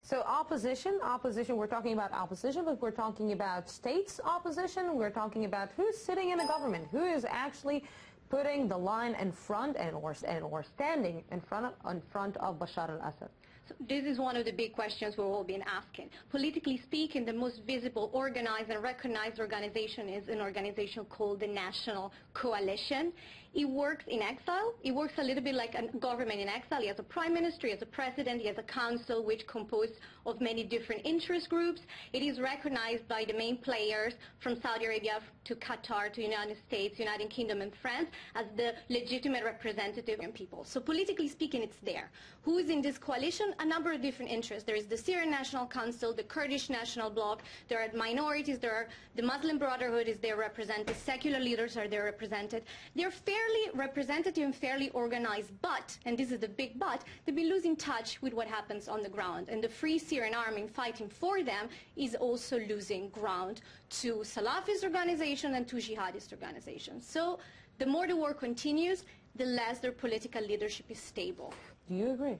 So opposition, we're talking about opposition, but we're talking about states opposition. We're talking about who's sitting in the government, who is actually putting the line in front or standing in front of Bashar al-Assad. So this is one of the big questions we've all been asking. Politically speaking, the most visible, organized and recognized organization is an organization called the National Coalition. It works in exile. It works a little bit like a government in exile. He has a prime minister, he has a president, he has a council which composed of many different interest groups. It is recognized by the main players from Saudi Arabia to Qatar to United States, United Kingdom and France as the legitimate representative of people. So politically speaking, it's there. Who is in this coalition? A number of different interests. There is the Syrian National Council, the Kurdish National Bloc, there are minorities, there are the Muslim Brotherhood is there represented, secular leaders are there represented. They're fairly representative and fairly organized, but, and this is the big but, they've been losing touch with what happens on the ground. And the Free Syrian Army fighting for them is also losing ground to Salafist organizations and to jihadist organizations. So the more the war continues, the less their political leadership is stable. Do you agree?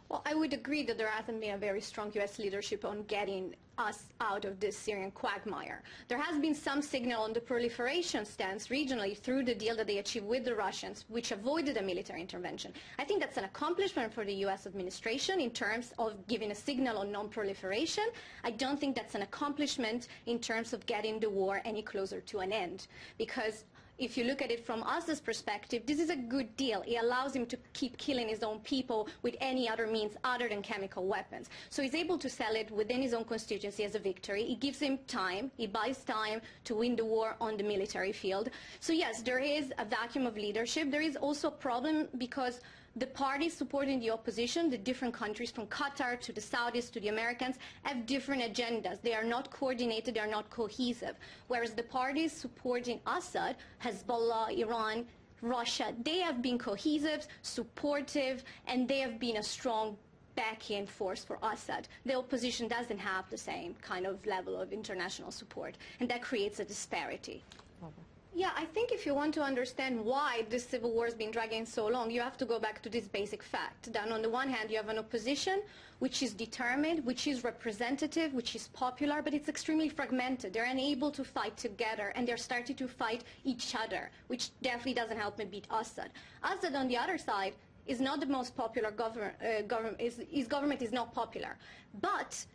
Well, I would agree that there hasn't been a very strong U.S. leadership on getting us out of this Syrian quagmire. There has been some signal on the proliferation stance regionally through the deal that they achieved with the Russians, which avoided a military intervention. I think that's an accomplishment for the U.S. administration in terms of giving a signal on non-proliferation. I don't think that's an accomplishment in terms of getting the war any closer to an end, because if you look at it from Assad's perspective, this is a good deal. It allows him to keep killing his own people with any other means other than chemical weapons. So he's able to sell it within his own constituency as a victory. It gives him time. It buys time to win the war on the military field. So yes, there is a vacuum of leadership. There is also a problem because the parties supporting the opposition, the different countries from Qatar to the Saudis to the Americans, have different agendas. They are not coordinated, they are not cohesive. Whereas the parties supporting Assad, Hezbollah, Iran, Russia, they have been cohesive, supportive, and they have been a strong backing force for Assad. The opposition doesn't have the same kind of level of international support, and that creates a disparity. Okay. Yeah, I think if you want to understand why this civil war has been dragging so long, you have to go back to this basic fact. That on the one hand, you have an opposition which is determined, which is representative, which is popular, but it's extremely fragmented. They're unable to fight together, and they're starting to fight each other, which definitely doesn't help me beat Assad. Assad, on the other side, is not the most popular government. His government is not popular, but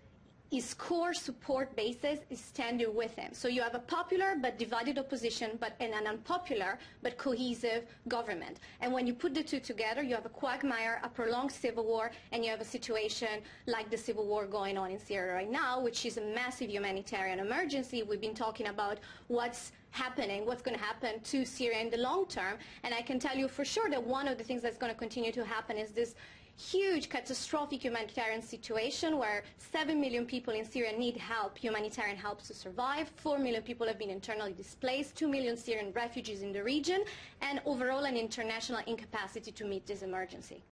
his core support basis is standing with him. So you have a popular but divided opposition, and an unpopular but cohesive government. And when you put the two together, you have a quagmire, a prolonged civil war, and you have a situation like the civil war going on in Syria right now, which is a massive humanitarian emergency. We've been talking about what's happening, what's going to happen to Syria in the long term. And I can tell you for sure that one of the things that's going to continue to happen is this huge catastrophic humanitarian situation where 7 million people in Syria need help, humanitarian help to survive. 4 million people have been internally displaced, 2 million Syrian refugees in the region, and overall an international incapacity to meet this emergency.